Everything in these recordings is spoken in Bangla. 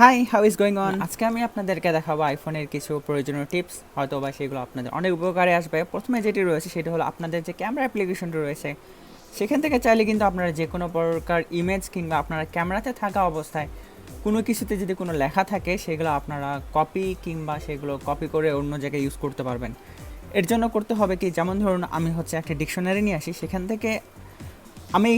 High, how is going on? আজকে আমি আপনাদেরকে দেখাবো আইফোনের কিছু প্রয়োজনীয় টিপস, হয়তো বা সেগুলো আপনাদের অনেক উপকারে আসবে। প্রথমে যেটি রয়েছে সেটি হলো আপনাদের যে ক্যামেরা অ্যাপ্লিকেশনটি রয়েছে সেখান থেকে চাইলে কিন্তু আপনারা যে কোনো প্রকার ইমেজ কিংবা আপনারা ক্যামেরাতে থাকা অবস্থায় কোনো কিছুতে যদি কোনো লেখা থাকে সেগুলো আপনারা কপি কিংবা সেগুলো কপি করে অন্য জায়গায় ইউজ করতে পারবেন। এর জন্য করতে হবে কি, যেমন ধরুন আমি হচ্ছে একটা ডিকশনারি নিয়ে আসি, সেখান থেকে আমি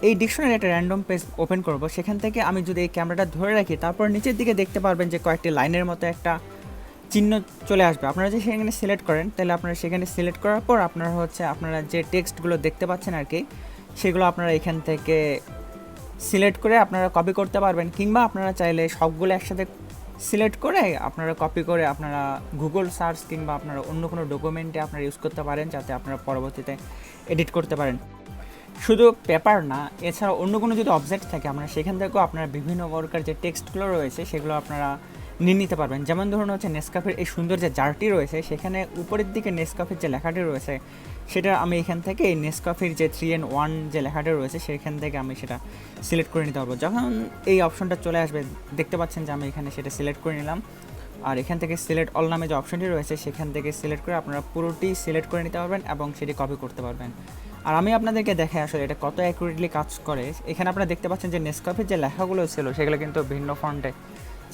এই ডিকশনারি একটা র্যান্ডম পেজ ওপেন করব। সেখান থেকে আমি যদি এই ক্যামেরাটা ধরে রাখি, তারপর নিচের দিকে দেখতে পারবেন যে কয়েকটি লাইনের মতো একটা চিহ্ন চলে আসবে। আপনারা যে সেখানে সিলেক্ট করেন, তাহলে আপনারা সেখানে সিলেক্ট করার পর আপনারা হচ্ছে আপনারা যে টেক্সটগুলো দেখতে পাচ্ছেন আর কি, সেগুলো আপনারা এখান থেকে সিলেক্ট করে আপনারা কপি করতে পারবেন, কিংবা আপনারা চাইলে সবগুলো একসাথে সিলেক্ট করে আপনারা কপি করে আপনারা গুগল সার্চ কিংবা আপনারা অন্য কোনো ডকুমেন্টে আপনারা ইউজ করতে পারেন, যাতে আপনারা পরবর্তীতে এডিট করতে পারেন। শুধু পেপার না, এছাড়া অন্য কোনো যদি অবজেক্ট থাকে আপনারা সেখান থেকেও আপনারা বিভিন্ন প্রকার যে টেক্সটগুলো রয়েছে সেগুলো আপনারা নিয়ে নিতে পারবেন। যেমন ধরুন হচ্ছে নেসকাফের এই সুন্দর যে জারটি রয়েছে, সেখানে উপরের দিকে নেসকাফের যে লেখাটি রয়েছে সেটা আমি এখান থেকে এই নেসকাফের যে 3-in-1 যে লেখাটি রয়েছে সেখান থেকে আমি সেটা সিলেক্ট করে নিতে পারবো। যখন এই অপশনটা চলে আসবে, দেখতে পাচ্ছেন যে আমি এখানে সেটা সিলেক্ট করে নিলাম। আর এখান থেকে সিলেক্ট অল নামে যে অপশনটি রয়েছে সেখান থেকে সিলেক্ট করে আপনারা পুরোটি সিলেক্ট করে নিতে পারবেন এবং সেটি কপি করতে পারবেন। আর আমি আপনাদেরকে দেখাই আসলে এটা কত অ্যাকুরেটলি কাজ করে। এখানে আপনারা দেখতে পাচ্ছেন যে নেসকাফের যে লেখাগুলো ছিল সেগুলো কিন্তু ভিন্ন ফন্টে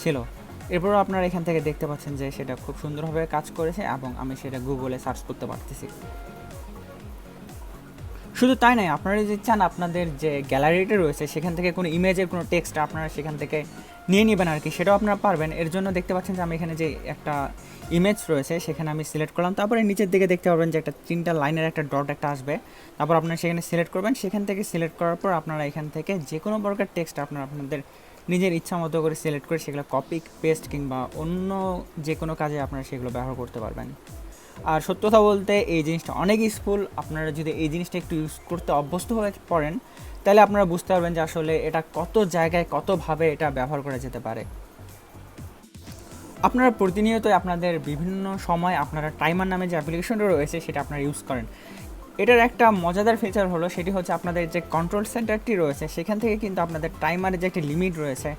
ছিল। এরপরও আপনারা এখান থেকে দেখতে পাচ্ছেন যে সেটা খুব সুন্দরভাবে কাজ করেছে এবং আমি সেটা গুগলে সার্চ করতে পারতেছি। শুধু তাই নয়, আপনারা যদি চান আপনাদের যে গ্যালারিটা রয়েছে সেখান থেকে কোনো ইমেজের কোনো টেক্সট আপনারা সেখান থেকে নিয়ে নেবেন আর কি, সেটাও আপনারা পারবেন। এর জন্য দেখতে পাচ্ছেন যে আমি এখানে যে একটা ইমেজ রয়েছে সেখানে আমি সিলেক্ট করলাম, তারপরে নিচের দিকে দেখতে পারবেন যে একটা 3টা লাইনের একটা ডট একটা আসবে, তারপর আপনারা সেখানে সিলেক্ট করবেন। সেখান থেকে সিলেক্ট করার পর আপনারা এখান থেকে যে কোনো প্রকার টেক্সট আপনারা আপনাদের নিজের ইচ্ছা মতো করে সিলেক্ট করে সেগুলো কপি পেস্ট কিংবা অন্য যে কোনো কাজে আপনারা সেগুলো ব্যবহার করতে পারবেন। আর সত্য কথা বলতে এই জিনিসটা অনেক ইউজফুল। আপনারা যদি এই জিনিসটা একটু ইউজ করতে অভ্যস্ত হয়ে পড়েন, তাহলে আপনারা বুঝতে পারবেন যে আসলে এটা কত জায়গায় কতভাবে এটা ব্যবহার করা যেতে পারে। আপনারা প্রতিনিয়ত আপনাদের বিভিন্ন সময় আপনারা টাইমার নামে যে অ্যাপ্লিকেশনটা রয়েছে সেটা আপনারা ইউজ করেন। এটার একটা মজাদার ফিচার হলো সেটি হচ্ছে আপনাদের যে কন্ট্রোল সেন্টারটি রয়েছে সেখান থেকে কিন্তু আপনাদের টাইমারের যে একটি লিমিট রয়েছে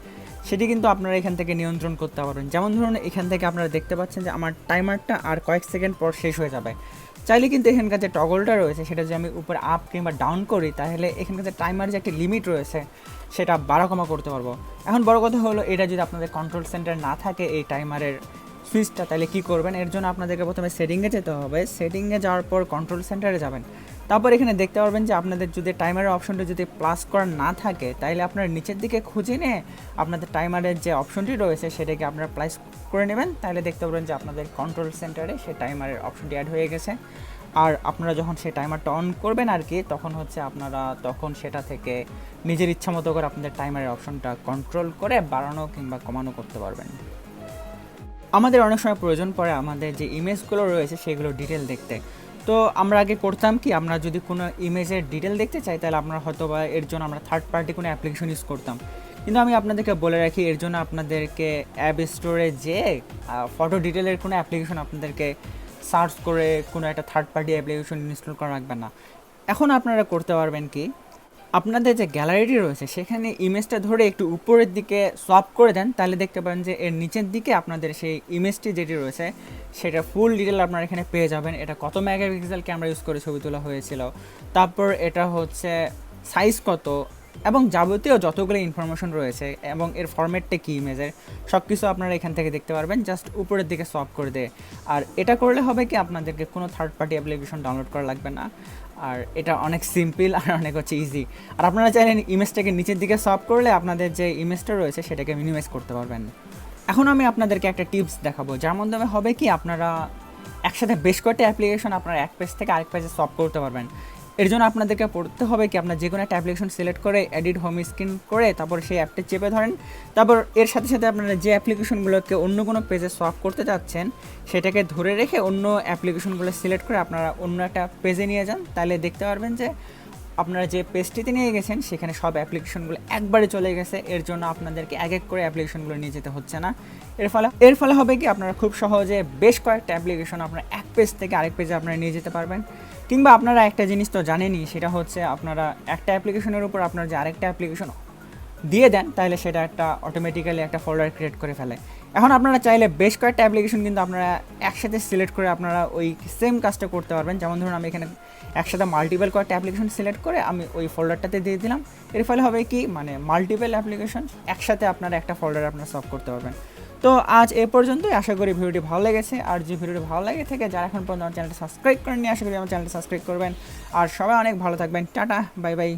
সেটি কিন্তু আপনারা এখান থেকে নিয়ন্ত্রণ করতে পারবেন। যেমন ধরুন এখান থেকে আপনারা দেখতে পাচ্ছেন যে আমার টাইমারটা আর কয়েক সেকেন্ড পর শেষ হয়ে যাবে। চাইলে কিন্তু এখানকার যে টগলটা রয়েছে সেটা যদি আমি উপরে আপ কিংবা ডাউন করি, তাহলে এখানকার যে টাইমারের যে একটি লিমিট রয়েছে সেটা বাড়া কমা করতে পারবো। এখন বড় কথা হলো, এটা যদি আপনাদের কন্ট্রোল সেন্টার না থাকে এই টাইমারের সুইচটা, তাহলে কী করবেন? এর জন্য আপনাদেরকে প্রথমে সেটিংয়ে যেতে হবে। সেটিংয়ে যাওয়ার পর কন্ট্রোল সেন্টারে যাবেন। তারপর এখানে দেখতে পারবেন যে আপনাদের যদি টাইমারের অপশনটা যদি প্লাস করা না থাকে, তাহলে আপনারা নিচের দিকে খুঁজে নিয়ে আপনাদের টাইমারের যে অপশনটি রয়েছে সেটাকে আপনারা প্লাস করে নেবেন। তাহলে দেখতে পারবেন যে আপনাদের কন্ট্রোল সেন্টারে সেই টাইমারের অপশনটি অ্যাড হয়ে গেছে। আর আপনারা যখন সেই টাইমারটা অন করবেন আর কি, তখন হচ্ছে আপনারা তখন সেটা থেকে নিজের ইচ্ছা মতো করে আপনাদের টাইমারের অপশনটা কন্ট্রোল করে বাড়ানো কিংবা কমানো করতে পারবেন। আমাদের অনেক সময় প্রয়োজন পড়ে আমাদের যে ইমেজগুলো রয়েছে সেগুলো ডিটেল দেখতে। তো আমরা আগে করতাম কি, আমরা যদি কোনো ইমেজের ডিটেল দেখতে চাই তাহলে আমরা হয়তো বা এর জন্য আমরা থার্ড পার্টি কোনো অ্যাপ্লিকেশন ইউজ করতাম। কিন্তু আমি আপনাদেরকে বলে রাখি, এর জন্য আপনাদেরকে অ্যাপ স্টোরে যে ফটো ডিটেলের কোনো অ্যাপ্লিকেশন আপনাদেরকে সার্চ করে কোনো একটা থার্ড পার্টি অ্যাপ্লিকেশন ইনস্টল করা রাখবেন না। এখন আপনারা করতে পারবেন কি, আপনাদের যে গ্যালারিটি রয়েছে সেখানে ইমেজটা ধরে একটু উপরের দিকে সোয়াপ করে দেন, তাহলে দেখতে পাবেন যে এর নিচের দিকে আপনাদের সেই ইমেজটি যেটি রয়েছে সেটা ফুল ডিটেল আপনারা এখানে পেয়ে যাবেন। এটা কত মেগাপিক্সেল ক্যামেরা ইউজ করে ছবি তোলা হয়েছিল, তারপর এটা হচ্ছে সাইজ কত, এবং যাবতীয় যতগুলো ইনফরমেশন রয়েছে এবং এর ফরম্যাটটা কী ইমেজের, সব কিছু আপনারা এখান থেকে দেখতে পারবেন জাস্ট উপরের দিকে সোয়াপ করে দিয়ে। আর এটা করলে হবে কি, আপনাদেরকে কোনো থার্ড পার্টি অ্যাপ্লিকেশন ডাউনলোড করা লাগবে না। আর এটা অনেক সিম্পল আর অনেক হচ্ছে ইজি। আর আপনারা চাইলেন ইমেজটাকে নিচের দিকে সোয়াপ করলে আপনাদের যে ইমেজটা রয়েছে সেটাকে মিনিমাইজ করতে পারবেন। এখন আমি আপনাদেরকে একটা টিপস দেখাবো, যার মাধ্যমে হবে কি আপনারা একসাথে বেশ কয়েকটা অ্যাপ্লিকেশন আপনারা এক পেজ থেকে আরেক পেজে সোয়াপ করতে পারবেন। এর জন্য আপনাদেরকে পড়তে হবে কি, আপনার যে কোনো একটা অ্যাপ্লিকেশন সিলেক্ট করে এডিট হোম স্ক্রিন করে তারপর সেই অ্যাপটা চেপে ধরেন। তারপর এর সাথে সাথে আপনারা যে অ্যাপ্লিকেশনগুলোকে অন্য কোনো পেজে সোয়াপ করতে চাচ্ছেন সেটাকে ধরে রেখে অন্য অ্যাপ্লিকেশনগুলো সিলেক্ট করে আপনারা অন্য একটা পেজে নিয়ে যান। তাহলে দেখতে পারবেন যে আপনারা যে পেজটিতে নিয়ে গেছেন সেখানে সব অ্যাপ্লিকেশনগুলো একবারে চলে গেছে। এর জন্য আপনাদেরকে এক এক করে অ্যাপ্লিকেশনগুলো নিয়ে যেতে হচ্ছে না। এর ফলে হবে কি, আপনারা খুব সহজে বেশ কয়েকটা অ্যাপ্লিকেশন আপনারা এক পেজ থেকে আরেক পেজে আপনারা নিয়ে যেতে পারবেন। কিংবা আপনারা একটা জিনিস তো জানেনই, সেটা হচ্ছে আপনারা একটা অ্যাপ্লিকেশনের উপর আপনার যে আরেকটা অ্যাপ্লিকেশন দিয়ে দেন, তাহলে সেটা একটা অটোমেটিক্যালি একটা ফোল্ডার ক্রিয়েট করে ফেলে। এখন আপনারা চাইলে বেশ কয়েকটা অ্যাপ্লিকেশন কিন্তু আপনারা একসাথে সিলেক্ট করে আপনারা ওই সেম কাজটা করতে পারবেন। যেমন ধরুন আমি এখানে একসাথে মাল্টিপল কয়েকটা অ্যাপ্লিকেশন সিলেক্ট করে আমি ওই ফোল্ডারটাতে দিয়ে দিলাম। এর ফলে হবে কি, মানে মাল্টিপল অ্যাপ্লিকেশন একসাথে আপনারা একটা ফোল্ডারে আপনারা সলভ করতে পারবেন। তো আজ এ পর্যন্তই, আশা করি ভিডিওটি ভালো লেগেছে। আর যে ভিডিওটি ভালো লাগে থেকে যারা এখন পর্যন্ত আমার চ্যানেলটা সাবস্ক্রাইব করেননি, আশা করি আমার চ্যানেলটা সাবস্ক্রাইব করবেন। আর সবাই অনেক ভালো থাকবেন। Tata, bye bye.